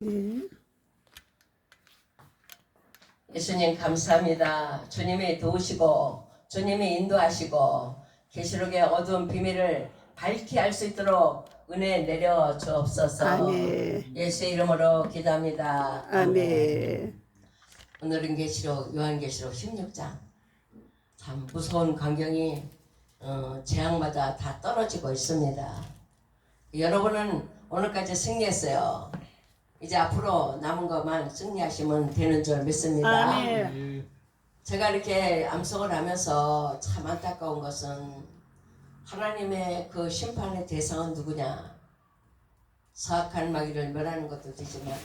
네. 예수님 감사합니다. 주님이 도우시고 주님이 인도하시고 계시록의 어두운 비밀을 밝히 알 수 있도록 은혜 내려 주옵소서. 아멘. 예수의 이름으로 기도합니다. 아멘. 오늘은 계시록 요한계시록 16장. 참 무서운 광경이 재앙마다 다 떨어지고 있습니다. 여러분은 오늘까지 승리했어요. 이제 앞으로 남은 것만 승리하시면 되는 줄 믿습니다. 아멘. 제가 이렇게 암송을 하면서 참 안타까운 것은 하나님의 그 심판의 대상은 누구냐? 사악한 마귀를 멸하는 것도 되지만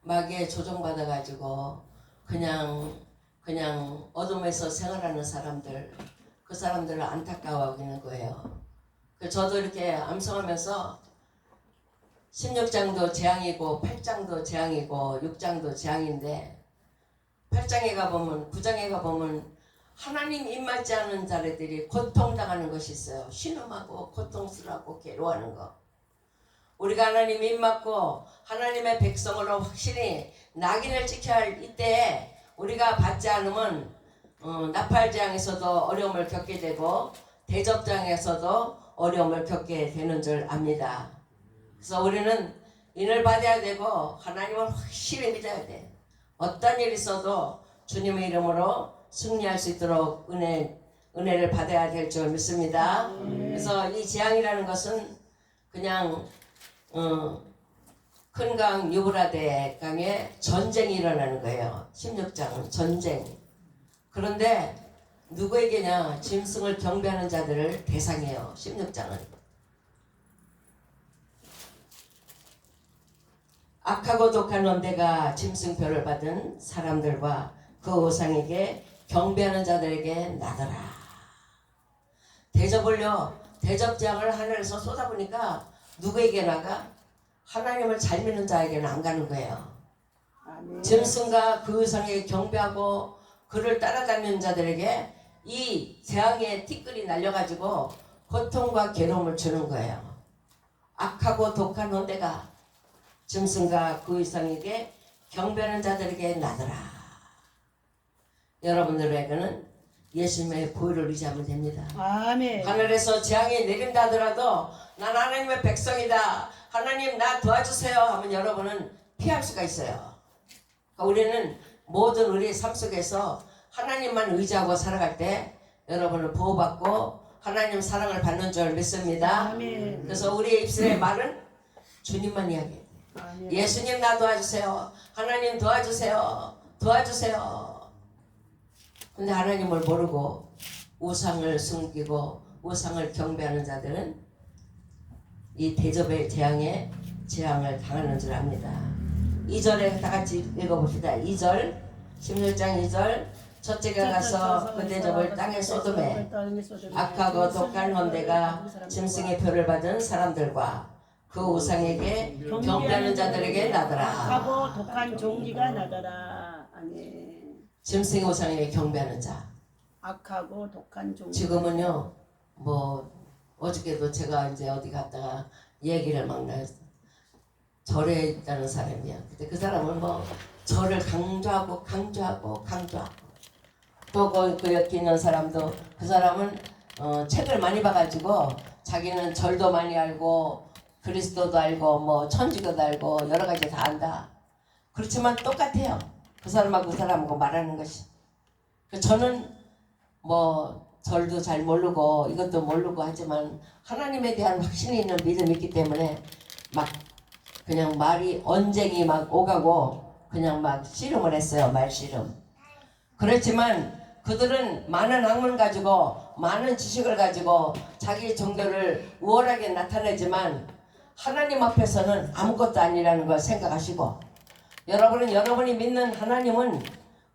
마귀에 조종받아 가지고 그냥 어둠에서 생활하는 사람들, 그 사람들을 안타까워하고 있는 거예요. 저도 이렇게 암송하면서 16장도 재앙이고 8장도 재앙이고 6장도 재앙인데 8장에 가보면 9장에 가보면 하나님 입맞지 않은 자들이 고통당하는 것이 있어요. 신음하고 고통스럽고 괴로워하는 거. 우리가 하나님 입맞고 하나님의 백성으로 확실히 낙인을 지켜야 할 이때에 우리가 받지 않으면 나팔재앙에서도 어려움을 겪게 되고 대접장에서도 어려움을 겪게 되는 줄 압니다. 그래서 우리는 인을 받아야 되고 하나님을 확실히 믿어야 돼. 어떤 일이 있어도 주님의 이름으로 승리할 수 있도록 은혜를 받아야 될 줄 믿습니다. 그래서 이 재앙이라는 것은 그냥 큰 강 유브라데 강에 전쟁이 일어나는 거예요. 16장은 전쟁. 그런데 누구에게냐? 짐승을 경배하는 자들을 대상이에요. 16장은. 악하고 독한 원대가 짐승표를 받은 사람들과 그 우상에게 경배하는 자들에게 나더라. 대접장을 하늘에서 쏟아보니까 누구에게 나가? 하나님을 잘 믿는 자에게는 안 가는 거예요. 아멘. 짐승과 그 우상에게 경배하고 그를 따라다니는 자들에게 이 재앙의 티끌이 날려가지고 고통과 괴로움을 주는 거예요. 악하고 독한 원대가 짐승과 그 이상에게 경배하는 자들에게 나더라. 여러분들에게는 예수님의 보혈을 의지하면 됩니다. 아멘. 하늘에서 재앙이 내린다 하더라도 난 하나님의 백성이다. 하나님 나 도와주세요 하면 여러분은 피할 수가 있어요. 그러니까 우리는 모든 우리 삶 속에서 하나님만 의지하고 살아갈 때 여러분은 보호받고 하나님 사랑을 받는 줄 믿습니다. 아멘. 그래서 우리의 입술의 말은 주님만 이야기해요. 아멘. 예수님 나 도와주세요. 하나님 도와주세요. 도와주세요. 근데 하나님을 모르고 우상을 숨기고 우상을 경배하는 자들은 이 대접의 재앙을 당하는 줄 압니다. 2절에 다 같이 읽어봅시다. 2절 16장 2절 첫째가 가서 그 대접을 땅에 쏟음에 악하고 독한 원대가 짐승의 표를 받은 사람들과 그 우상에게 경배하는 자들에게 나더라. 악하고 독한 종기가 나더라. 아멘. 짐승의 우상에게 경배하는 자. 악하고 독한 종기. 지금은요, 어저께도 제가 이제 어디 갔다가 얘기를 막 나왔어. 절에 있다는 사람이야. 근데 그 사람은 절을 강조하고 또 그 옆에 있는 사람도 그 사람은 책을 많이 봐가지고 자기는 절도 많이 알고 그리스도도 알고 천주교도 알고 여러 가지 다 안다. 그렇지만 똑같아요. 그 사람하고 그 사람하고 말하는 것이. 저는 절도 잘 모르고 이것도 모르고 하지만 하나님에 대한 확신이 있는 믿음이 있기 때문에 그냥 말이 언쟁이 오가고 그냥 씨름을 했어요. 말씨름. 그렇지만 그들은 많은 학문 가지고 많은 지식을 가지고 자기 종교를 우월하게 나타내지만 하나님 앞에서는 아무것도 아니라는 걸 생각하시고 여러분이 믿는 하나님은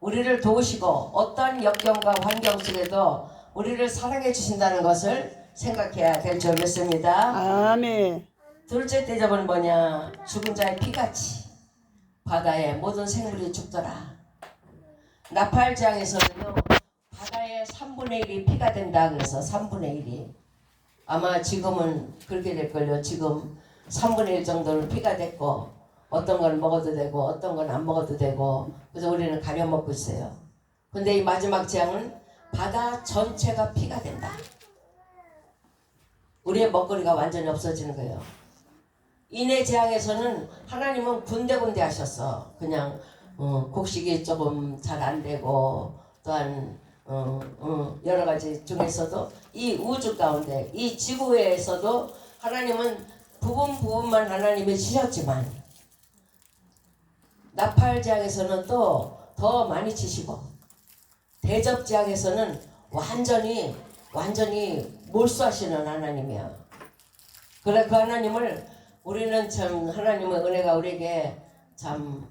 우리를 도우시고 어떠한 역경과 환경 속에도 우리를 사랑해 주신다는 것을 생각해야 될 줄 믿습니다. 아멘. 둘째 대접은 뭐냐? 죽은 자의 피같이 바다의 모든 생물이 죽더라. 나팔재앙에서는요 바다의 3분의 1이 피가 된다. 그래서 3분의 1이 아마 지금은 그렇게 될걸요. 지금 3분의 1 정도는 피가 됐고 어떤 건 먹어도 되고 어떤 건 안 먹어도 되고 그래서 우리는 가려 먹고 있어요. 근데 이 마지막 재앙은 바다 전체가 피가 된다. 우리의 먹거리가 완전히 없어지는 거예요. 인해 재앙에서는 하나님은 군데군데 하셨어. 그냥 곡식이 조금 잘 안 되고 또한 여러 가지 중에서도 이 우주 가운데 이 지구에서도 하나님은 부분만 하나님이 치셨지만 나팔 재앙에서는 또 더 많이 치시고 대접 재앙에서는 완전히 몰수하시는 하나님이야. 그래 그 하나님을 우리는 참 하나님의 은혜가 우리에게 참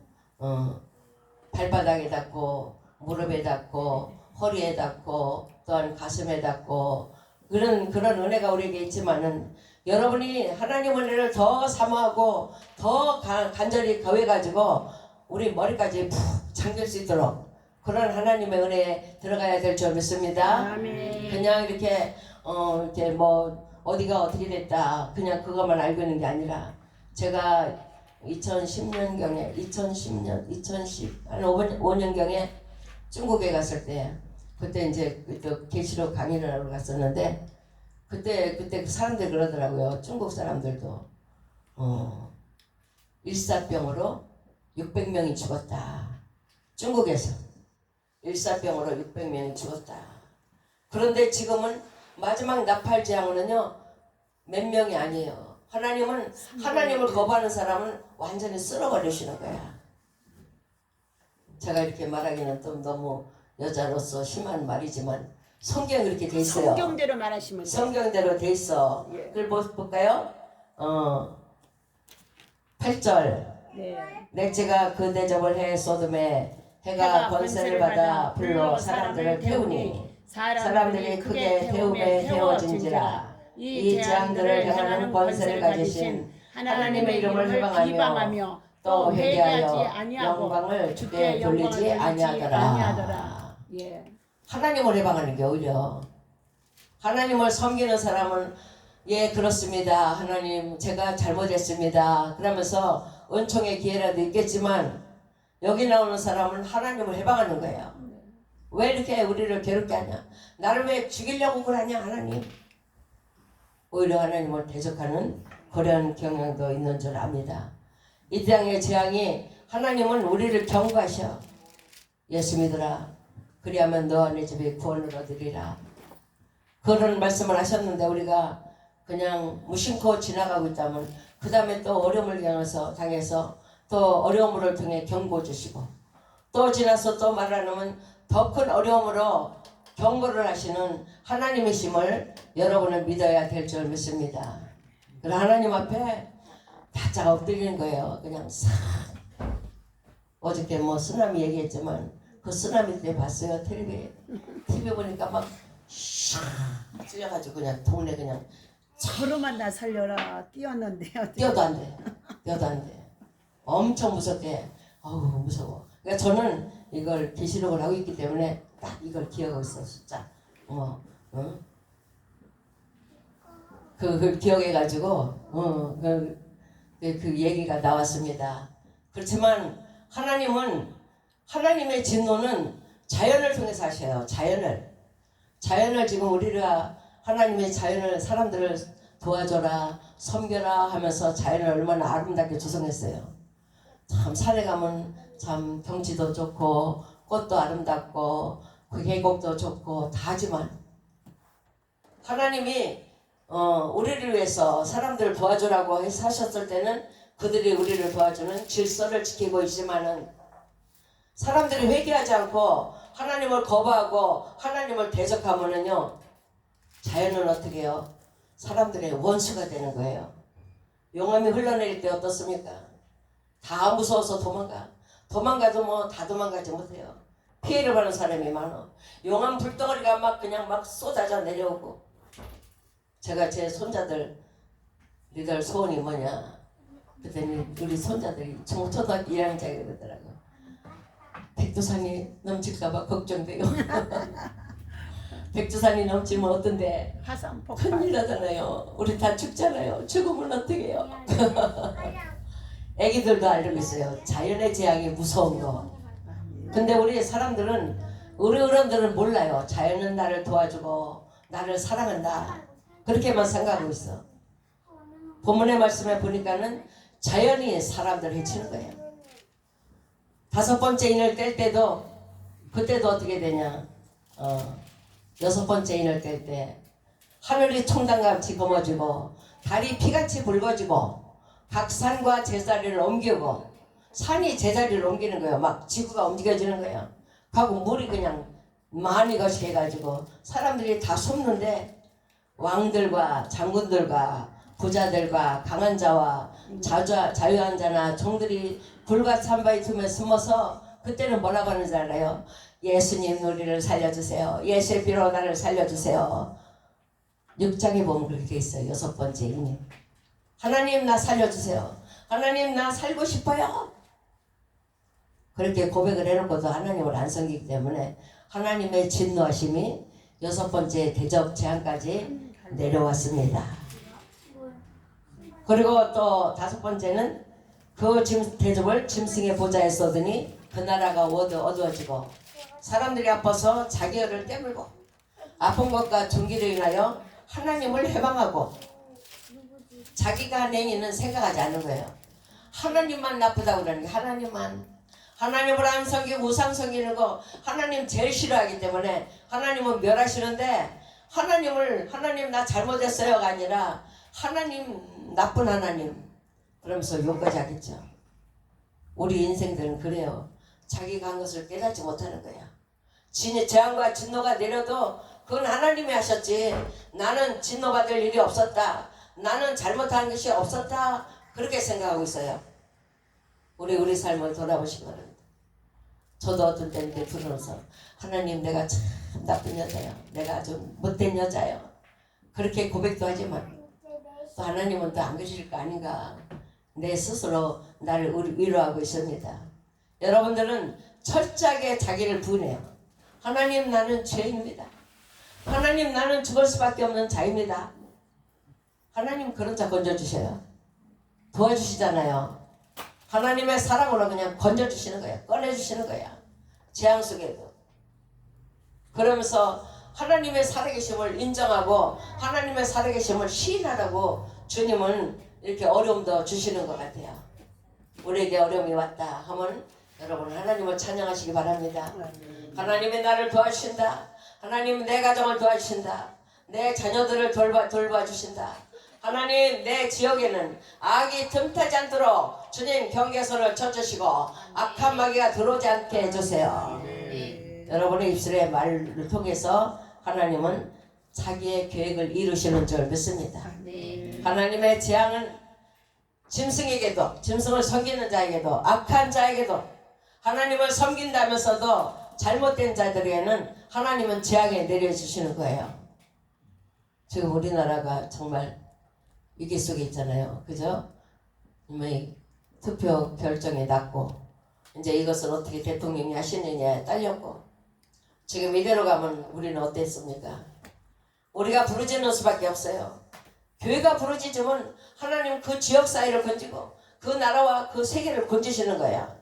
발바닥에 닿고 무릎에 닿고 허리에 닿고 또한 가슴에 닿고 그런 은혜가 우리에게 있지만은 여러분이 하나님 은혜를 더 사모하고 더 간절히 거해가지고 우리 머리까지 푹 잠길 수 있도록 그런 하나님의 은혜에 들어가야 될 줄 믿습니다. 아멘. 그냥 이렇게 이렇게 뭐 어디가 어떻게 됐다 그냥 그것만 알고 있는 게 아니라 제가 2010년경에 2010한 5년경에 중국에 갔을 때 그때 이제 또 계시록 강의를 하러 갔었는데 그때 그 사람들이 그러더라고요. 중국 사람들도 일사병으로 600명이 죽었다. 중국에서 일사병으로 600명이 죽었다. 그런데 지금은 마지막 나팔 재앙은요 몇 명이 아니에요. 하나님을 거부하는 사람은 완전히 쓸어버리시는 거야. 제가 이렇게 말하기는 좀 너무 여자로서 심한 말이지만 성경이 그렇게 돼 있어요. 성경대로 말하시면 돼요. 성경대로 돼 있어. 예. 그걸 볼까요? 8절. 네. 넷째가 그 대접을 해 소돔에 해가 권세를 받아 불로 사람들을 태우니 사람들이 크게 태움에 태워진지라. 이 재앙들을 행하는 권세를 가지신 하나님의 이름을 회방하며 또 회개하여 영광을 주께 돌리지 아니하더라. 예. 하나님을 회방하는 게 오히려 하나님을 섬기는 사람은 예 그렇습니다. 하나님 제가 잘못했습니다. 그러면서 은총의 기회라도 있겠지만 여기 나오는 사람은 하나님을 회방하는 거예요. 왜 이렇게 우리를 괴롭게 하냐? 나를 왜 죽이려고 그러냐 하나님. 오히려 하나님을 대적하는 그런 경향도 있는 줄 압니다. 이 땅의 재앙이 하나님은 우리를 경고하셔. 예수 믿으라. 그리하면 너와 네 집에 구원을 얻으리라. 그런 말씀을 하셨는데 우리가 그냥 무심코 지나가고 있다면 그 다음에 또 어려움을 당해서 또 어려움을 통해 경고 주시고 또 지나서 또 말하면 더 큰 어려움으로 경고를 하시는 하나님이심을 여러분은 믿어야 될 줄 믿습니다. 그래서 하나님 앞에 바짝 엎드리는 거예요. 그냥 싹. 어저께 뭐 쓰나미 얘기했지만 그 쓰나미 때 봤어요. TV 보니까 막 샥 찔려가지고 그냥 동네 그냥 저로만 나 살려라 뛰었는데요. 뛰어도 안 돼. 뛰어도 안 돼. 엄청 무섭게. 어우 무서워. 그러니까 저는 이걸 계시록을 하고 있기 때문에 딱 이걸 기억하고 있어. 숫자. 그걸 기억해가지고 그 얘기가 나왔습니다. 그렇지만 하나님의 진노는 자연을 통해서 하셔요. 자연을 지금 우리가 하나님의 자연을 사람들을 도와줘라 섬겨라 하면서 자연을 얼마나 아름답게 조성했어요. 참 산에 가면 참 경치도 좋고 꽃도 아름답고 그 계곡도 좋고 다 하지만 하나님이 우리를 위해서 사람들을 도와주라고 하셨을 때는 그들이 우리를 도와주는 질서를 지키고 있지만은 사람들이 회개하지 않고 하나님을 거부하고 하나님을 대적하면은요 자연은 어떻게 해요? 사람들의 원수가 되는 거예요. 용암이 흘러내릴 때 어떻습니까? 다 무서워서 도망가도 뭐 다 도망가지 못해요. 피해를 받는 사람이 많아. 용암 불덩어리가 막 그냥 막 쏟아져 내려오고. 제가 제 손자들 니들 소원이 뭐냐 그랬더니 우리 손자들이 초등학교 1학년짜리 그러더라고. 백두산이 넘칠까봐 걱정돼요. 백두산이 넘치면 어떤데? 화산 폭발. 큰일 나잖아요. 우리 다 죽잖아요. 죽으면 어떻게 해요? 애기들도 알고 있어요. 자연의 재앙이 무서운 거. 근데 우리 사람들은, 우리 어른들은 몰라요. 자연은 나를 도와주고 나를 사랑한다. 그렇게만 생각하고 있어. 본문의 말씀에 보니까는 자연이 사람들을 해치는 거예요. 5번째 인을 뗄 때도, 그때도 어떻게 되냐, 6번째 인을 뗄 때 하늘이 총단같이 검어지고 달이 피같이 붉어지고 각 산과 제자리를 옮기고, 산이 제자리를 옮기는 거예요. 막 지구가 움직여지는 거예요. 하고 물이 그냥 많이 거시해가지고 사람들이 다 숨는데, 왕들과 장군들과 부자들과 강한 자와 자유한 자나 종들이 불같이 한 바위 틈에 숨어서 그때는 뭐라고 하는지 알아요? 예수님 우리를 살려주세요. 예수의 피로 나를 살려주세요. 6장에 보면 그렇게 있어요. 6번째 이미. 하나님 나 살려주세요. 하나님 나 살고 싶어요. 그렇게 고백을 해놓고도 하나님을 안 섬기기 때문에 하나님의 진노하심이 6번째 대적 재앙까지 내려왔습니다. 그리고 또 5번째는 그 대접을 짐승의 보좌에 쏟으니 그 나라가 어두워지고 사람들이 아파서 자기 혀를 깨물고 아픈 것과 종기를 인하여 하나님을 해방하고 자기가 내니는 생각하지 않는 거예요. 하나님만 나쁘다고 그러는 게, 하나님을 안 섬기고 우상 섬기는 거 하나님 제일 싫어하기 때문에 하나님은 멸하시는데, 하나님 나 잘못했어요가 아니라 하나님 나쁜 하나님 그러면서 욕까지 하겠죠. 우리 인생들은 그래요. 자기가 한 것을 깨닫지 못하는 거야. 재앙과 진노가 내려도 그건 하나님이 하셨지, 나는 진노받을 일이 없었다, 나는 잘못한 것이 없었다, 그렇게 생각하고 있어요. 우리 삶을 돌아보시기 바랍니다. 저도 어떤 때는 이렇게 들어서 하나님 내가 참 나쁜 여자예요, 내가 아주 못된 여자예요, 그렇게 고백도 하지만 또 하나님은 또 안 그러실 거 아닌가, 내 스스로 나를 위로하고 있습니다. 여러분들은 철저하게 자기를 부인해요. 하나님 나는 죄인입니다. 하나님 나는 죽을 수밖에 없는 자입니다. 하나님 그런 자 건져주셔요. 도와주시잖아요. 하나님의 사랑으로 그냥 건져주시는 거예요. 꺼내주시는 거야. 재앙 속에도. 그러면서 하나님의 살아계심을 인정하고 하나님의 살아계심을 시인하라고 주님은 이렇게 어려움도 주시는 것 같아요. 우리에게 어려움이 왔다 하면 여러분 하나님을 찬양하시기 바랍니다. 하나님이 나를 도와주신다. 하나님 내 가정을 도와주신다. 내 자녀들을 돌봐주신다. 하나님 내 지역에는 악이 틈타지 않도록 주님 경계선을 쳐주시고 악한 마귀가 들어오지 않게 해주세요. 여러분의 입술의 말을 통해서 하나님은 자기의 계획을 이루시는 줄 믿습니다. 하나님의 재앙은 짐승에게도, 짐승을 섬기는 자에게도, 악한 자에게도, 하나님을 섬긴다면서도 잘못된 자들에게는 하나님은 재앙에 내려주시는 거예요. 지금 우리나라가 정말 위기 속에 있잖아요. 그죠? 투표 결정이 났고 이제 이것을 어떻게 대통령이 하시느냐에 딸렸고, 지금 이대로 가면 우리는 어땠습니까? 우리가 부르짖는 수밖에 없어요. 교회가 부르짖으면 하나님 그 지역 사회를 건지고 그 나라와 그 세계를 건지시는 거야.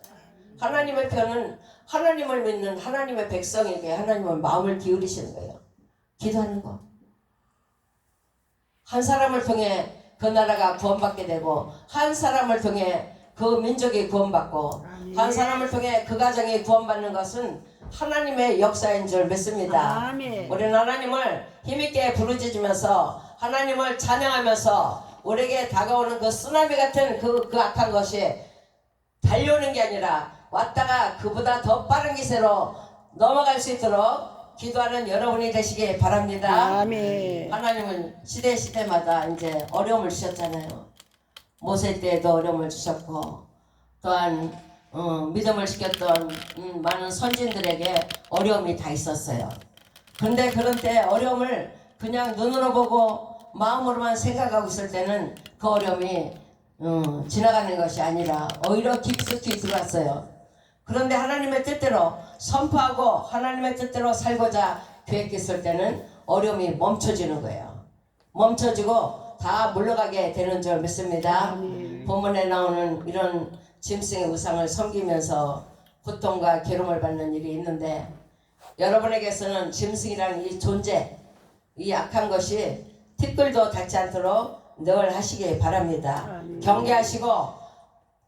하나님의 편은 하나님을 믿는 하나님의 백성에게 하나님은 마음을 기울이시는 거예요. 기도하는 거. 한 사람을 통해 그 나라가 구원받게 되고, 한 사람을 통해 그 민족이 구원받고, 한 사람을 통해 그 가정이 구원받는 것은 하나님의 역사인 줄 믿습니다. 아멘. 우리는 하나님을 힘있게 부르짖으면서 하나님을 찬양하면서 우리에게 다가오는 그 쓰나미 같은 그 악한 것이 달려오는 게 아니라 왔다가 그보다 더 빠른 기세로 넘어갈 수 있도록 기도하는 여러분이 되시기 바랍니다. 아멘. 하나님은 시대마다 이제 어려움을 주셨잖아요. 모세 때에도 어려움을 주셨고, 또한 믿음을 지켰던 많은 선진들에게 어려움이 다 있었어요. 근데 그런 때 어려움을 그냥 눈으로 보고 마음으로만 생각하고 있을 때는 그 어려움이 지나가는 것이 아니라 오히려 깊숙이 들어왔어요. 그런데 하나님의 뜻대로 선포하고 하나님의 뜻대로 살고자 계획했을 때는 어려움이 멈춰지는 거예요. 멈춰지고 다 물러가게 되는 줄 믿습니다. 본문에 나오는 이런 짐승의 우상을 섬기면서 고통과 괴로움을 받는 일이 있는데 여러분에게서는 짐승이라는 이 존재, 이 악한 것이 티끌도 닿지 않도록 늘 하시기 바랍니다. 경계하시고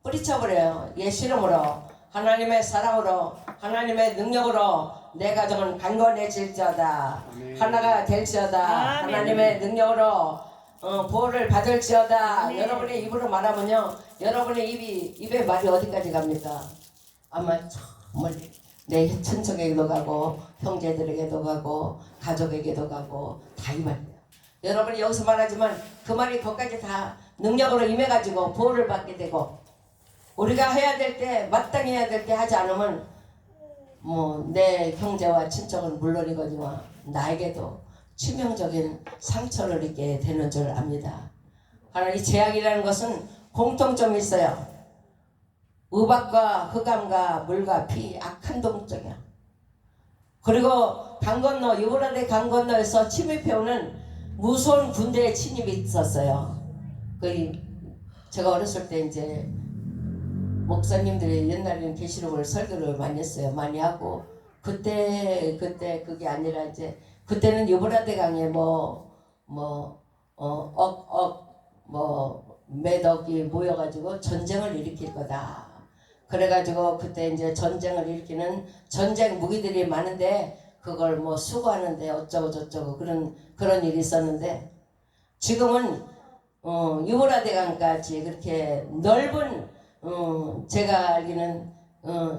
뿌리쳐버려요. 예수 이름으로 하나님의 사랑으로 하나님의 능력으로 내 가정은 강건해질지어다. 하나가 될지어다. 하나님의 능력으로 보호를 받을지어다. 여러분의 입으로 말하면요, 여러분의 입에 말이 어디까지 갑니까? 아마 정말 내 친척에게도 가고 형제들에게도 가고 가족에게도 가고 다 이 말이에요. 여러분이 여기서 말하지만 그 말이 거기까지 다 능력으로 임해가지고 보호를 받게 되고, 우리가 해야 될 때 마땅히 해야 될 때 하지 않으면 뭐 내 형제와 친척은 물론이거니와 나에게도 치명적인 상처를 입게 되는 줄 압니다. 하나님, 이 재앙이라는 것은 공통점이 있어요. 우박과 흑암과 물과 피, 악한 동쪽이야. 그리고 강 건너, 유브라데 강 건너에서 침입해오는 무서운 군대의 침입이 있었어요. 제가 어렸을 때 이제 목사님들이 옛날에는 계시록을 설교를 많이 했어요. 많이 하고 그때 그게 아니라 이제 그때는 유브라데 강에 매덕이 모여가지고 전쟁을 일으킬 거다. 그래가지고 그때 이제 전쟁을 일으키는 전쟁 무기들이 많은데 그걸 뭐 수거하는데 어쩌고 저쩌고 그런 일이 있었는데, 지금은 유브라데 강까지 그렇게 넓은 제가 알기는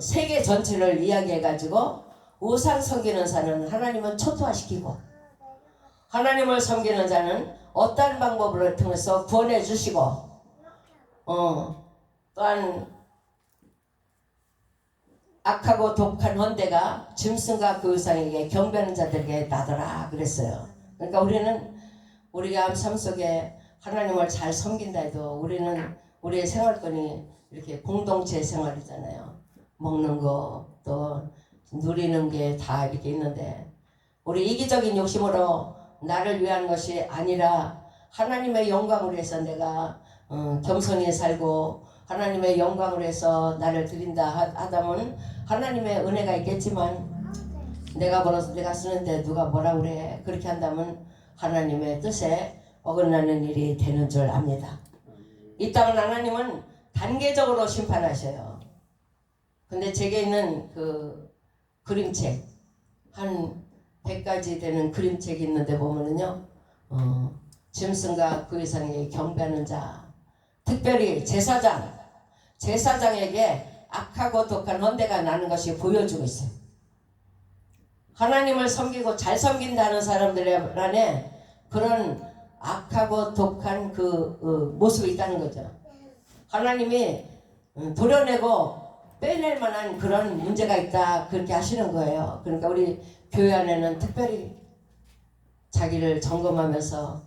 세계 전체를 이야기해가지고 우상 섬기는 자는 하나님은 초토화시키고 하나님을 섬기는 자는 어떠한 방법을 통해서 구원해 주시고 또한 악하고 독한 헌대가 짐승과 그 우상에게 경배하는 자들에게 나더라 그랬어요. 그러니까 우리가 삶 속에 하나님을 잘 섬긴다 해도 우리는 우리의 생활권이 이렇게 공동체 생활이잖아요. 먹는 거 또 누리는 게 다 이렇게 있는데, 우리 이기적인 욕심으로 나를 위한 것이 아니라 하나님의 영광을 위해서 내가 겸손히 살고 하나님의 영광을 위해서 나를 드린다 하다면 하나님의 은혜가 있겠지만, 내가 쓰는데 누가 뭐라 그래 그렇게 한다면 하나님의 뜻에 어긋나는 일이 되는 줄 압니다. 이 땅은 하나님은 단계적으로 심판하셔요. 근데 제게 있는 그 그림책, 한 100가지 되는 그림책이 있는데 보면은요, 짐승과 그 이상의 경배하는 자, 특별히 제사장에게 악하고 독한 헌대가 나는 것이 보여주고 있어요. 하나님을 섬기고 잘 섬긴다는 사람들 안에 그런 악하고 독한 그 모습이 있다는 거죠. 하나님이 도려내고 빼낼 만한 그런 문제가 있다 그렇게 하시는 거예요. 그러니까 우리 교회 안에는 특별히 자기를 점검하면서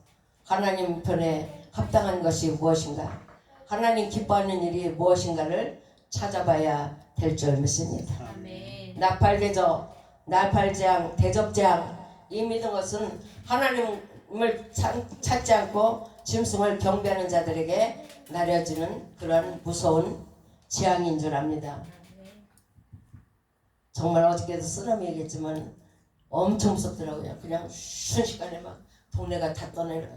하나님 편에 합당한 것이 무엇인가, 하나님 기뻐하는 일이 무엇인가를 찾아봐야 될 줄 믿습니다. 아멘. 나팔대접, 나팔재앙, 대접재앙, 이 믿은 것은 하나님을 찾지 않고 짐승을 경배하는 자들에게 나려지는 그런 무서운 재앙인 줄 압니다. 정말 어저께도 쓰나미 얘기했지만 엄청 무섭더라고요. 그냥 순식간에 막 동네가 다 떠내려고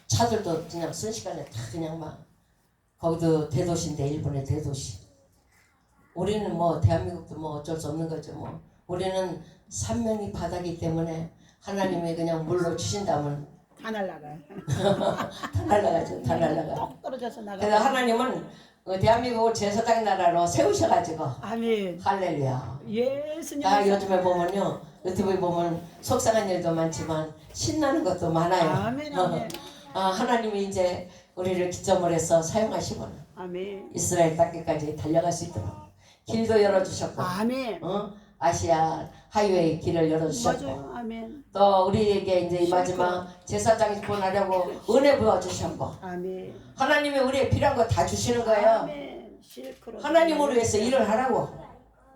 차들도 그냥 순식간에 다 그냥 막, 거기도 대도시인데 일본의 대도시. 우리는 뭐 대한민국도 뭐 어쩔 수 없는 거죠. 뭐 우리는 삼면이 바다기 때문에 하나님이 그냥 물로 주신다면 다 날라가요. 다 날라가죠. 다 날라가. 똑 떨어져서 나가. 그래서 하나님은 대한민국을 제사장 나라로 세우셔가지고, 아멘. 할렐루야. 예수님. 요즘에 보면요, 유튜브에 보면 속상한 일도 많지만 신나는 것도 많아요. 아멘, 아멘. 하나님이 이제 우리를 기점으로 해서 사용하시고 아멘. 이스라엘 땅끝까지 달려갈 수 있도록 길도 열어주셨고, 아멘. 아시아 하이웨이 길을 열어주셨고, 맞아요. 아멘. 또 우리에게 이제 이 마지막 제사장이 보내려고 은혜 부어주셨고, 아멘. 하나님이 우리의 필요한 거 다 주시는 거예요. 아멘. 실크로. 하나님을 위해서 일을 하라고,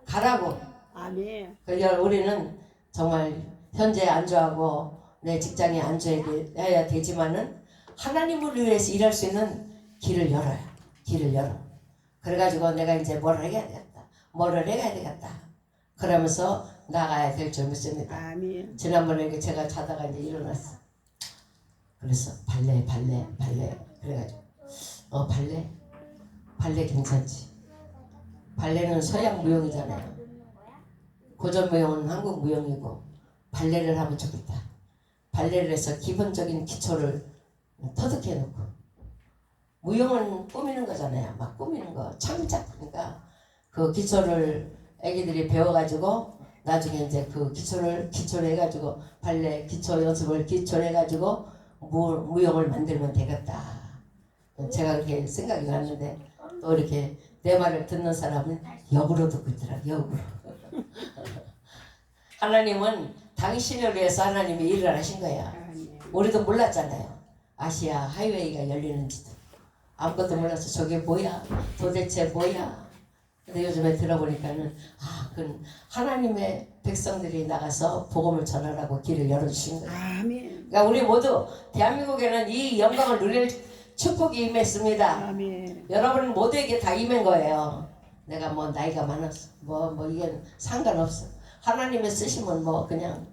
가라고. 아멘. 그래서 우리는 정말 현재 안주하고 내 직장에 안주해야 되지만은 하나님을 위해서 일할 수 있는 길을 열어요. 길을 열어. 그래가지고 내가 이제 뭐를 해야 되겠다. 뭐를 해야 되겠다. 그러면서 나가야 될 줄 믿습니다. 아멘. 지난번에 이렇게 제가 자다가 이제 일어났어. 그래서 발레. 그래가지고 발레 괜찮지. 발레는 서양 무용이잖아요. 고전 무용은 한국 무용이고 발레를 하면 좋겠다. 발레를 해서 기본적인 기초를 터득해 놓고 무용은 꾸미는 거잖아요. 막 꾸미는 거 창작하니까 그 기초를 애기들이 배워가지고 나중에 이제 그 기초를 해가지고 발레 기초 연습을 기초를 해가지고 무용을 만들면 되겠다. 제가 그렇게 생각이 났는데 또 이렇게 내 말을 듣는 사람은 역으로 듣고 있더라고요. 역으로. 하나님은 당신을 위해서 하나님이 일을 하신 거야. 아멘. 우리도 몰랐잖아요. 아시아 하이웨이가 열리는지도 아무것도 몰라서 저게 뭐야? 도대체 뭐야? 근데 요즘에 들어보니까는 그건 하나님의 백성들이 나가서 복음을 전하라고 길을 열어주신 거예요. 아멘. 그러니까 우리 모두 대한민국에는 이 영광을 누릴 축복이 임했습니다. 아멘. 여러분 모두에게 다 임한 거예요. 내가 뭐 나이가 많았어. 뭐 이게 상관없어. 하나님의 쓰시면 뭐 그냥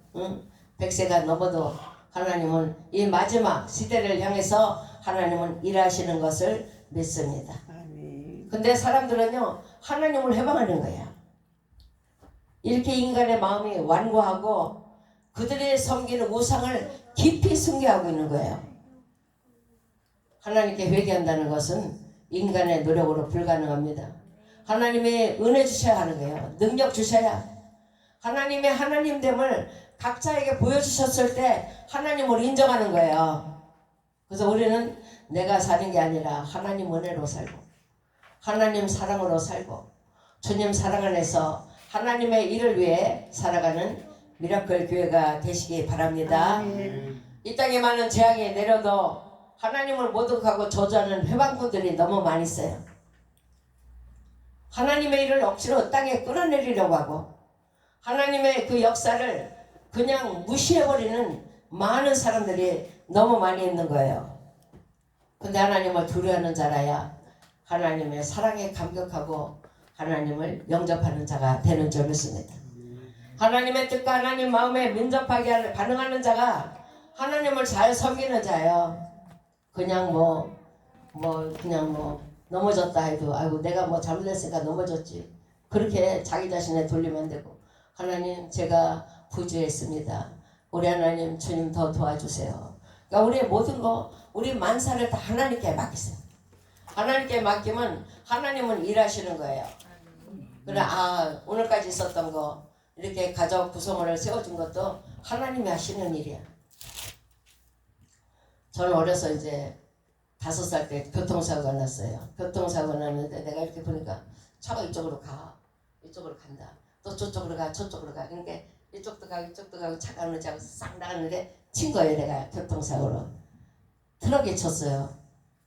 100세가 넘어도 하나님은 이 마지막 시대를 향해서 하나님은 일하시는 것을 믿습니다. 아멘. 근데 사람들은요 하나님을 해방하는 거야. 이렇게 인간의 마음이 완고하고 그들의 섬기는 우상을 깊이 숭배하고 있는 거예요. 하나님께 회개한다는 것은 인간의 노력으로 불가능합니다. 하나님의 은혜 주셔야 하는 거예요. 능력 주셔야. 하나님의 하나님됨을 각자에게 보여주셨을 때 하나님을 인정하는 거예요. 그래서 우리는 내가 사는 게 아니라 하나님 은혜로 살고 하나님 사랑으로 살고 주님 사랑 안에서 하나님의 일을 위해 살아가는 미라클 교회가 되시기 바랍니다. 아멘. 이 땅에 많은 재앙이 내려도 하나님을 모독하고 저주하는 회방꾼들이 너무 많이 있어요. 하나님의 일을 억지로 땅에 끌어내리려고 하고 하나님의 그 역사를 그냥 무시해버리는 많은 사람들이 너무 많이 있는 거예요. 근데 하나님을 두려워하는 자라야 하나님의 사랑에 감격하고 하나님을 영접하는 자가 되는 줄 믿습니다. 하나님의 뜻과 하나님 마음에 민접하게 반응하는 자가 하나님을 잘 섬기는 자예요. 그냥 그냥 넘어졌다 해도 아이고 내가 뭐 잘못했으니까 넘어졌지. 그렇게 자기 자신에 돌리면 안 되고 하나님 제가 부주했습니다. 우리 하나님 주님 더 도와주세요. 그러니까 우리의 모든 거 우리 만사를 다 하나님께 맡기세요. 하나님께 맡기면 하나님은 일하시는 거예요. 그래 오늘까지 있었던 거 이렇게 가족 구성원을 세워준 것도 하나님이 하시는 일이야. 저는 어려서 이제 5살 때 교통사고가 났어요. 교통사고가 났는데 내가 이렇게 보니까 차가 이쪽으로 간다. 또 저쪽으로 가. 그러니까 이쪽도 가고 차가 오는지 하고 싹 나갔는데 친 거예요. 내가 교통사고로. 트럭에 쳤어요.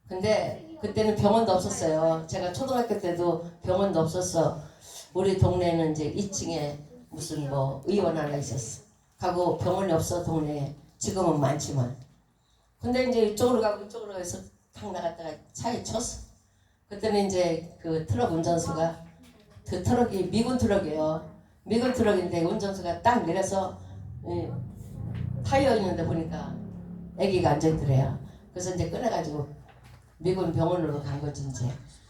근데 그때는 병원도 없었어요. 제가 초등학교 때도 병원도 없었어. 우리 동네는 이제 2층에 무슨 의원 하나 있었어. 가고 병원이 없어 동네에. 지금은 많지만. 근데 이제 이쪽으로 가고 해서 탁 나갔다가 차에 쳤어. 그때는 이제 그 트럭 운전수가 그 트럭이 미군 트럭이에요. 미군 트럭인데 운전수가 딱 내려서 타이어 있는데 보니까 아기가 앉아있더래요. 그래서 이제 꺼내가지고 미군 병원으로 간 거지 이제.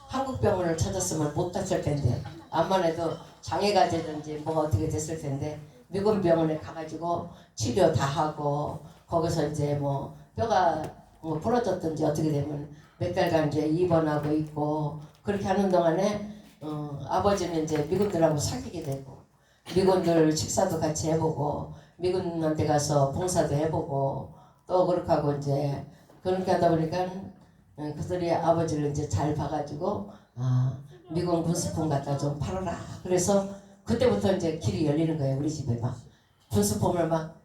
한국 병원을 찾았으면 못 갔을 텐데 암만 해도 장애가 되든지 어떻게 됐을 텐데 미군 병원에 가가지고 치료 다 하고 거기서 이제 뼈가 부러졌든지 어떻게 되면 몇 달간 이제 입원하고 있고 그렇게 하는 동안에 아버지는 이제 미군들하고 사귀게 되고 미군들 식사도 같이 해보고 미군한테 가서 봉사도 해보고 또 그렇게 하고 이제 그렇게 하다 보니까 그들이 아버지를 이제 잘 봐가지고 미군 군수품 갖다 좀 팔아라. 그래서 그때부터 이제 길이 열리는 거예요. 우리 집에 막 군수품을 막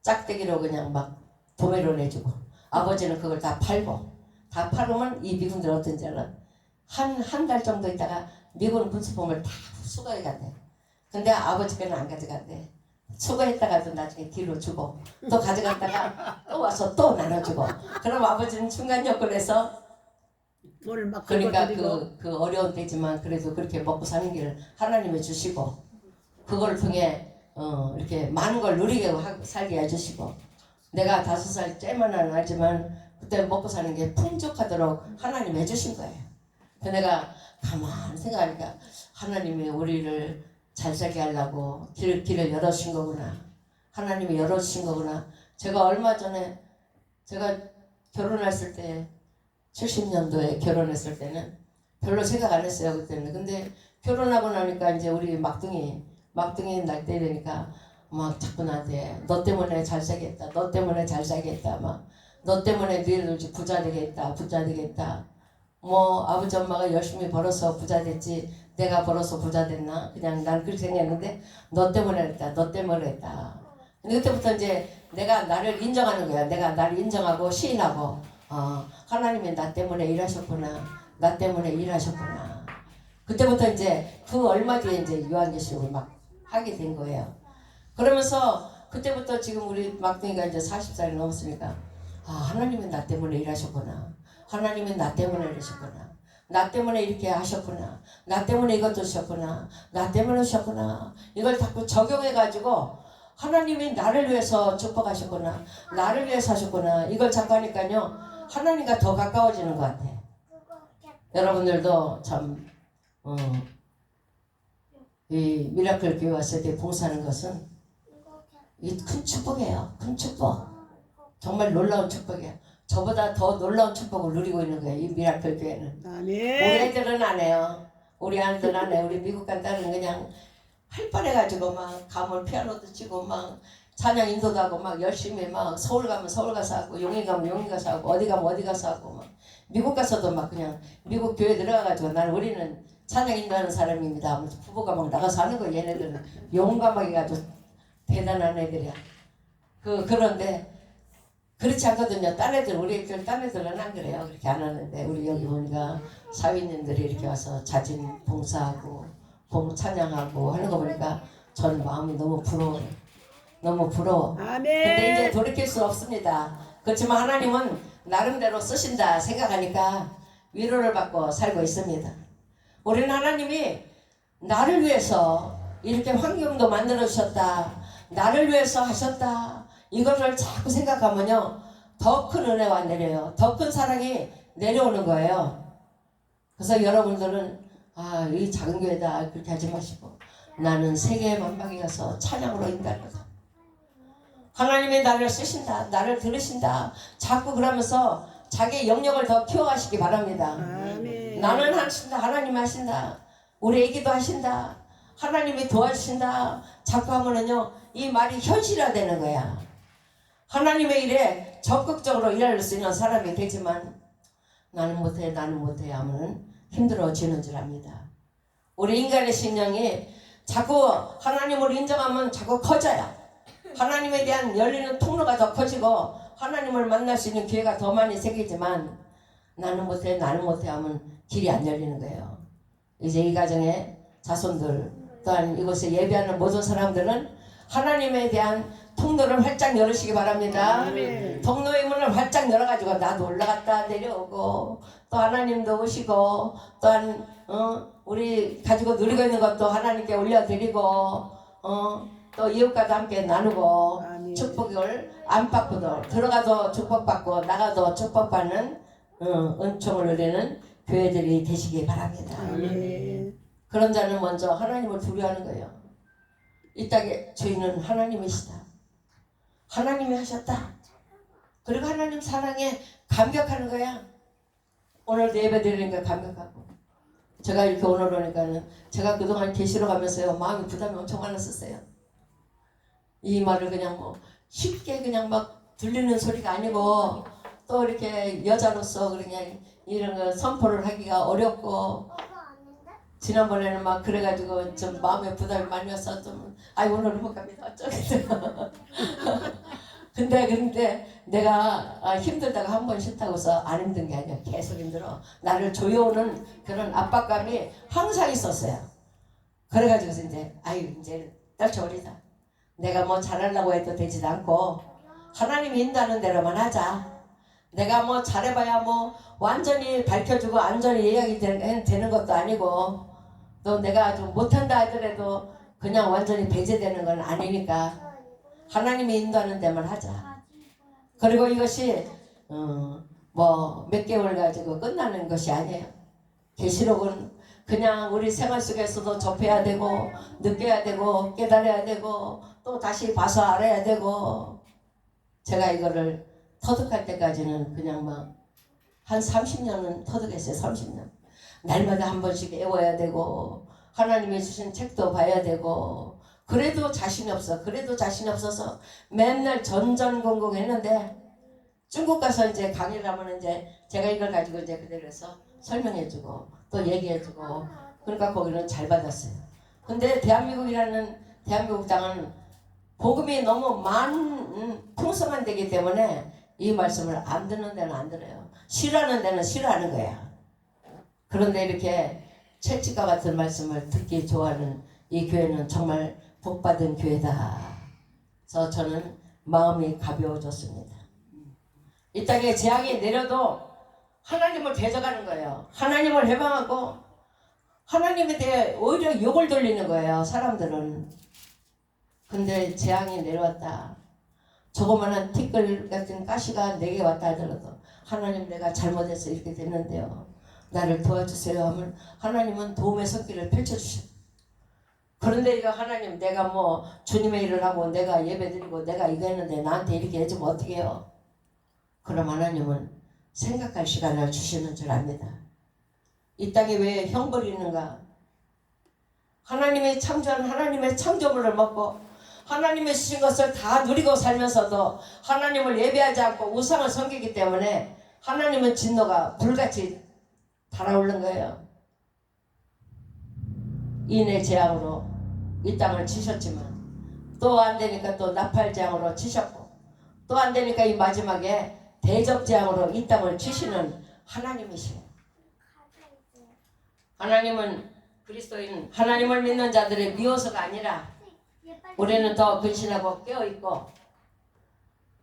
짝대기로 그냥 막 도매로 내주고 아버지는 그걸 다 팔고 다 팔으면 이 미군들 어떤지 알아? 한 달 정도 있다가 미군 군수품을 다 수거해 간대. 근데 아버지께는 안 가져간대. 수거했다가도 나중에 뒤로 주고 또 가져갔다가 또 와서 또 나눠주고 그럼 아버지는 중간 역할을 해서 물막 그러니까 긁어드리고 그 어려운 때지만 그래도 그렇게 먹고 사는 길을 하나님이 주시고 그걸 통해 이렇게 많은 걸 누리게 살게 해주시고 내가 5살 째만은 알지만 그때 먹고 사는 게 풍족하도록 하나님 해주신 거예요. 그래서 내가 가만히 생각하니까 하나님이 우리를 잘 살게 하려고 길을 열어주신 거구나. 하나님이 열어주신 거구나. 제가 얼마 전에 제가 결혼했을 때 70년도에 결혼했을 때는 별로 생각 안 했어요. 그때는. 근데 결혼하고 나니까 이제 우리 막둥이 날 때 되니까 막 자꾸 나한테 너 때문에 잘 살겠다. 너 때문에 잘 살겠다. 막 너 때문에 너희들 부자 되겠다. 부자 되겠다. 뭐 아버지 엄마가 열심히 벌어서 부자 됐지 내가 벌어서 부자 됐나? 그냥 난 그렇게 생각했는데 너 때문에 했다. 너 때문에 했다. 근데 그때부터 이제 내가 나를 인정하는 거야. 내가 나를 인정하고 시인하고 하나님이 나 때문에 일하셨구나. 나 때문에 일하셨구나. 그때부터 이제 그 얼마 뒤에 이제 요한계시록을 막 하게 된 거예요. 그러면서 그때부터 지금 우리 막둥이가 이제 40살이 넘었으니까 하나님은 나 때문에 일하셨구나. 하나님은 나 때문에 일하셨구나. 나 때문에 이렇게 하셨구나. 나 때문에 이것도 하셨구나. 나 때문에 하셨구나. 이걸 자꾸 적용해가지고 하나님이 나를 위해서 축복하셨구나. 나를 위해서 하셨구나. 이걸 자꾸 하니까요. 하나님과 더 가까워지는 것 같아. 여러분들도 참 이 미라클 교회 왔을 때 봉사하는 것은 이 큰 축복이에요. 큰 축복. 정말 놀라운 축복이에요. 저보다 더 놀라운 축복을 누리고 있는 거예요. 이 미라클 교회는. 아멘. 우리 애들은 안 해요. 우리 아들은 안 해요. 우리 미국 간 딸은 그냥 할 뻔해가지고 막 가면 피아노도 치고 막 찬양 인도도 하고 막 열심히 막 서울 가면 서울 가서 하고 용인 가면 용인 가서 하고 어디 가면 어디 가서 하고 막 미국 가서도 막 그냥 미국 교회 들어가가지고 우리는 찬양 인도하는 사람입니다. 부부가 막 나가서 하는 거예요. 얘네들은 용감하게 가지고 대단한 애들이야. 그런데 그렇지 않거든요. 딴 애들 우리 애들 딴 애들은 안 그래요. 그렇게 안 하는데 우리 여기 보니까 사위님들이 이렇게 와서 자진 봉사하고 찬양하고 하는 거 보니까 저는 마음이 너무 부러워요. 너무 부러워. 아멘. 근데 이제 돌이킬 수 없습니다. 그렇지만 하나님은 나름대로 쓰신다 생각하니까 위로를 받고 살고 있습니다. 우리는 하나님이 나를 위해서 이렇게 환경도 만들어 주셨다. 나를 위해서 하셨다. 이거를 자꾸 생각하면요. 더 큰 은혜가 내려요. 더 큰 사랑이 내려오는 거예요. 그래서 여러분들은 이 작은 교회다 그렇게 하지 마시고 나는 세계 만방에 가서 찬양으로 인달거든. 하나님이 나를 쓰신다. 나를 들으신다. 자꾸 그러면서 자기의 영역을 더 키워가시기 바랍니다. 아멘. 나는 하신다. 하나님이 하신다. 우리 애기도 하신다. 하나님이 도와주신다. 자꾸 하면은요. 이 말이 현실화되는 거야. 하나님의 일에 적극적으로 일할 수 있는 사람이 되지만 나는 못해 하면은 힘들어지는 줄 압니다. 우리 인간의 심령이 자꾸 하나님을 인정하면 자꾸 커져요. 하나님에 대한 열리는 통로가 더 커지고 하나님을 만날 수 있는 기회가 더 많이 생기지만 나는 못해 하면 길이 안 열리는 거예요. 이제 이 가정의 자손들 또한 이곳에 예배하는 모든 사람들은 하나님에 대한 통로를 활짝 열으시기 바랍니다. 아멘. 통로의 문을 활짝 열어가지고 나도 올라갔다 내려오고 또 하나님도 오시고 또한 우리 가지고 누리고 있는 것도 하나님께 올려드리고 또 이웃과도 함께 나누고 아멘. 축복을 안팎으로 들어가도 축복받고 나가도 축복받는 은총을 누리는 교회들이 되시기 바랍니다. 아멘. 그런 자는 먼저 하나님을 두려워하는 거예요. 이 땅의 주인은 하나님이시다. 하나님이 하셨다. 그리고 하나님 사랑에 감격하는 거야. 오늘 예배 드리니까 감격하고 제가 이렇게 오늘 오니까는 제가 그동안 계시러 가면서요 마음이 부담이 엄청 많았었어요. 이 말을 그냥 뭐 쉽게 그냥 막 들리는 소리가 아니고 또 이렇게 여자로서 그냥 이런 거 선포를 하기가 어렵고 지난번에는 막 그래가지고 좀 마음에 부담이 많이 와서 좀 오늘은 못 갑니다 어쩌겠다. 근데 내가 힘들다가 한 번 싫다고 해서 안 힘든 게 아니야. 계속 힘들어. 나를 조여오는 그런 압박감이 항상 있었어요. 그래가지고 이제 떨쳐버리자. 내가 뭐 잘하려고 해도 되지도 않고 하나님이 인도하는 대로만 하자. 내가 뭐 잘해봐야 뭐 완전히 밝혀주고 완전히 예약이 되는 것도 아니고 또 내가 좀 못한다 하더라도 그냥 완전히 배제되는 건 아니니까 하나님이 인도하는 데만 하자. 그리고 이것이 뭐 몇 개월 가지고 끝나는 것이 아니에요. 계시록은 그냥 우리 생활 속에서도 접해야 되고 느껴야 되고 깨달아야 되고 또 다시 봐서 알아야 되고 제가 이거를 터득할 때까지는 그냥 막 한 30년은 터득했어요. 30년. 날마다 한 번씩 외워야 되고 하나님이 주신 책도 봐야 되고 그래도 자신이 없어. 그래도 자신이 없어서 맨날 전전공공했는데 중국 가서 이제 강의를 하면 이제 제가 이걸 가지고 이제 그대로 해서 설명해주고 또 얘기해주고 그러니까 거기는 잘 받았어요. 근데 대한민국 땅은 복음이 너무 풍성한 데기 때문에 이 말씀을 안 듣는 데는 안 들어요. 싫어하는 데는 싫어하는 거야. 그런데 이렇게 채찍과 같은 말씀을 듣기 좋아하는 이 교회는 정말 복받은 교회다. 그래서 저는 마음이 가벼워졌습니다. 이 땅에 재앙이 내려도 하나님을 대적하는 거예요. 하나님을 해방하고 하나님에 대해 오히려 욕을 돌리는 거예요. 사람들은. 근데 재앙이 내려왔다. 조그마한 티끌 같은 가시가 내게 왔다 하더라도 하나님 내가 잘못해서 이렇게 됐는데요. 나를 도와주세요 하면 하나님은 도움의 손길을 펼쳐주셔. 그런데 이거 하나님 내가 뭐 주님의 일을 하고 내가 예배드리고 내가 이거 했는데 나한테 이렇게 해주면 어떻게 해요? 그럼 하나님은 생각할 시간을 주시는 줄 압니다. 이 땅에 왜 형벌이 있는가? 하나님의 창조한 하나님의 창조물을 먹고 하나님의 주신 것을 다 누리고 살면서도 하나님을 예배하지 않고 우상을 섬기기 때문에 하나님은 진노가 불같이 달아오른 거예요. 인의 재앙으로 이 땅을 치셨지만 또 안 되니까 또 나팔 재앙으로 치셨고 또 안 되니까 이 마지막에 대접 재앙으로 이 땅을 치시는 하나님이시에요. 하나님은 그리스도인 하나님을 믿는 자들의 미워서가 아니라 우리는 더 근신하고 깨어있고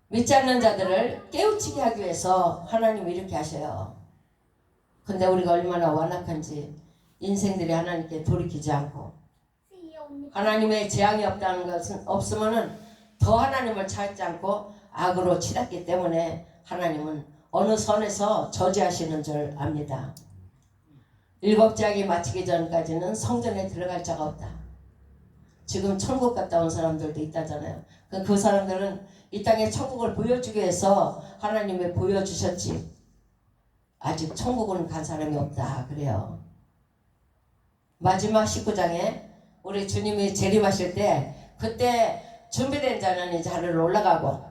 믿지 않는 자들을 깨우치게 하기 위해서 하나님이 이렇게 하셔요. 근데 우리가 얼마나 완악한지 인생들이 하나님께 돌이키지 않고 하나님의 재앙이 없다는 것은 없으면은 더 하나님을 찾지 않고 악으로 치닫기 때문에 하나님은 어느 선에서 저지하시는 줄 압니다. 7 재앙이 마치기 전까지는 성전에 들어갈 자가 없다. 지금 천국 갔다 온 사람들도 있다잖아요. 그 사람들은 이 땅에 천국을 보여주기 위해서 하나님이 보여주셨지 아직 천국은 간 사람이 없다 그래요. 마지막 19장에 우리 주님이 재림하실 때 그때 준비된 자는 이제 하늘로 올라가고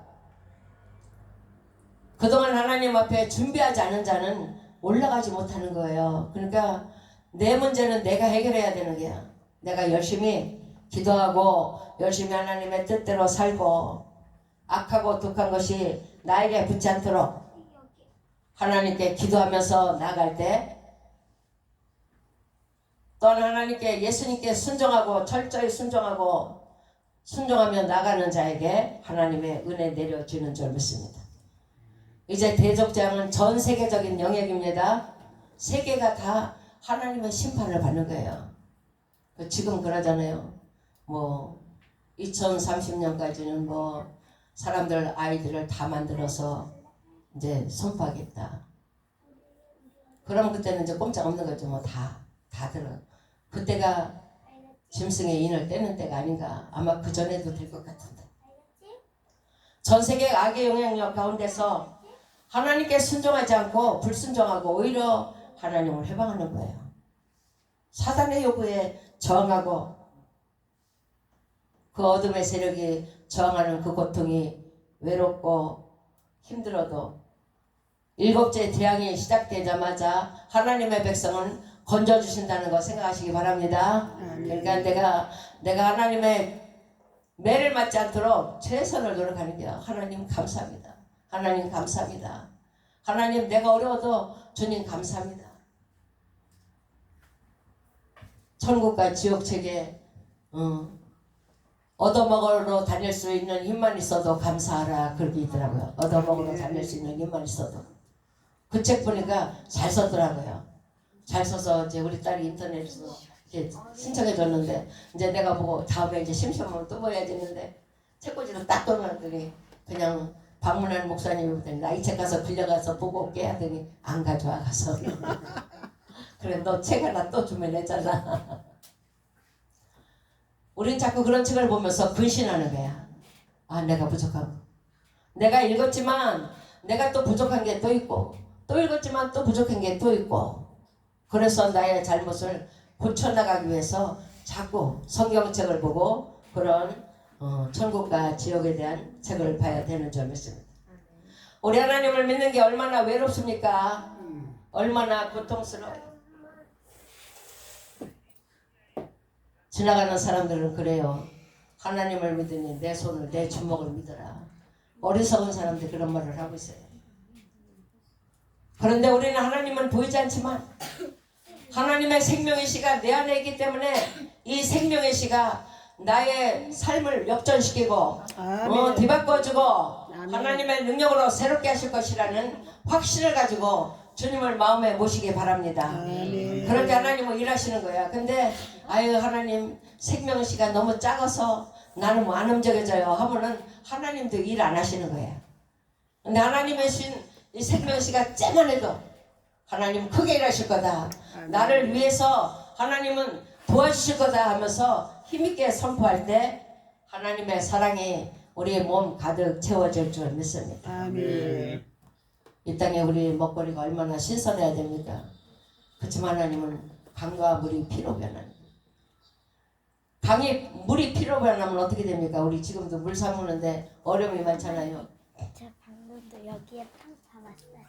그동안 하나님 앞에 준비하지 않은 자는 올라가지 못하는 거예요. 그러니까 내 문제는 내가 해결해야 되는 거야. 내가 열심히 기도하고 열심히 하나님의 뜻대로 살고 악하고 독한 것이 나에게 붙지 않도록 하나님께 기도하면서 나아갈 때 또한 하나님께 예수님께 순종하고 철저히 순종하며 나가는 자에게 하나님의 은혜 내려주는 줄 믿습니다. 이제 대적장은 전 세계적인 영역입니다. 세계가 다 하나님의 심판을 받는 거예요. 지금 그러잖아요. 뭐 2030년까지는 뭐 사람들 아이들을 다 만들어서 이제 선포하겠다. 그럼 그때는 이제 꼼짝 없는 거죠. 뭐 다 들어. 그때가 짐승의 인을 떼는 때가 아닌가. 아마 그 전에도 될 것 같은데. 전 세계 악의 영향력 가운데서 하나님께 순종하지 않고 불순종하고 오히려 하나님을 해방하는 거예요. 사단의 요구에 저항하고 그 어둠의 세력이 저항하는 그 고통이 외롭고 힘들어도 7째 재앙이 시작되자마자 하나님의 백성은 건져주신다는 거 생각하시기 바랍니다. 그러니까 내가 하나님의 매를 맞지 않도록 최선을 노력하는 게 하나님 감사합니다. 하나님 감사합니다. 하나님 내가 어려워도 주님 감사합니다. 천국과 지옥 책에 얻어먹으러 다닐 수 있는 힘만 있어도 감사하라 그렇게 있더라고요. 얻어먹으러 다닐 수 있는 힘만 있어도. 그 책 보니까 잘 썼더라고요. 잘 써서 이제 우리 딸이 인터넷에서 이렇게 신청해 줬는데 이제 내가 보고 다음에 이제 심심하면 또 봐야지 했는데 책꽂이로 딱 떠나더니 그냥 방문하는 목사님이 나 이 책 가서 빌려가서 보고 올게 하더니 안 가져와 가서 그래 너 책 하나 또 주면 했잖아. 우린 자꾸 그런 책을 보면서 근신하는 거야. 아 내가 부족한 거. 내가 읽었지만 내가 또 부족한 게 또 있고 또 읽었지만 또 부족한 게 또 있고 그래서 나의 잘못을 고쳐나가기 위해서 자꾸 성경책을 보고 그런 천국과 지옥에 대한 책을 봐야 되는 줄 믿습니다. 우리 하나님을 믿는 게 얼마나 외롭습니까? 얼마나 고통스러워요. 지나가는 사람들은 그래요. 하나님을 믿으니 내 손을 내 주먹을 믿어라. 어리석은 사람들이 그런 말을 하고 있어요. 그런데 우리는 하나님은 보이지 않지만 하나님의 생명의 씨가 내 안에 있기 때문에 이 생명의 씨가 나의 삶을 역전시키고 뒤바꿔주고 하나님의 능력으로 새롭게 하실 것이라는 확신을 가지고 주님을 마음에 모시기 바랍니다. 그렇게 하나님은 일하시는 거야. 근데 아유 하나님 생명의 씨가 너무 작아서 나는 뭐 안 움직여져요 하면은 하나님도 일 안 하시는 거야. 근데 하나님의 신 이 생명의 씨가 째만 해도 하나님 크게 일하실 거다. 나를 위해서 하나님은 도와주실 거다 하면서 힘있게 선포할 때 하나님의 사랑이 우리의 몸 가득 채워질 줄 믿습니다. 아멘. 이 땅에 우리 먹거리가 얼마나 신선해야 됩니까? 그렇지만 하나님은 강과 물이 피로 변하는 강이 물이 피로 변하면 어떻게 됩니까? 우리 지금도 물 사 먹는데 어려움이 많잖아요. 저 방금도 여기에 탕 담았어요.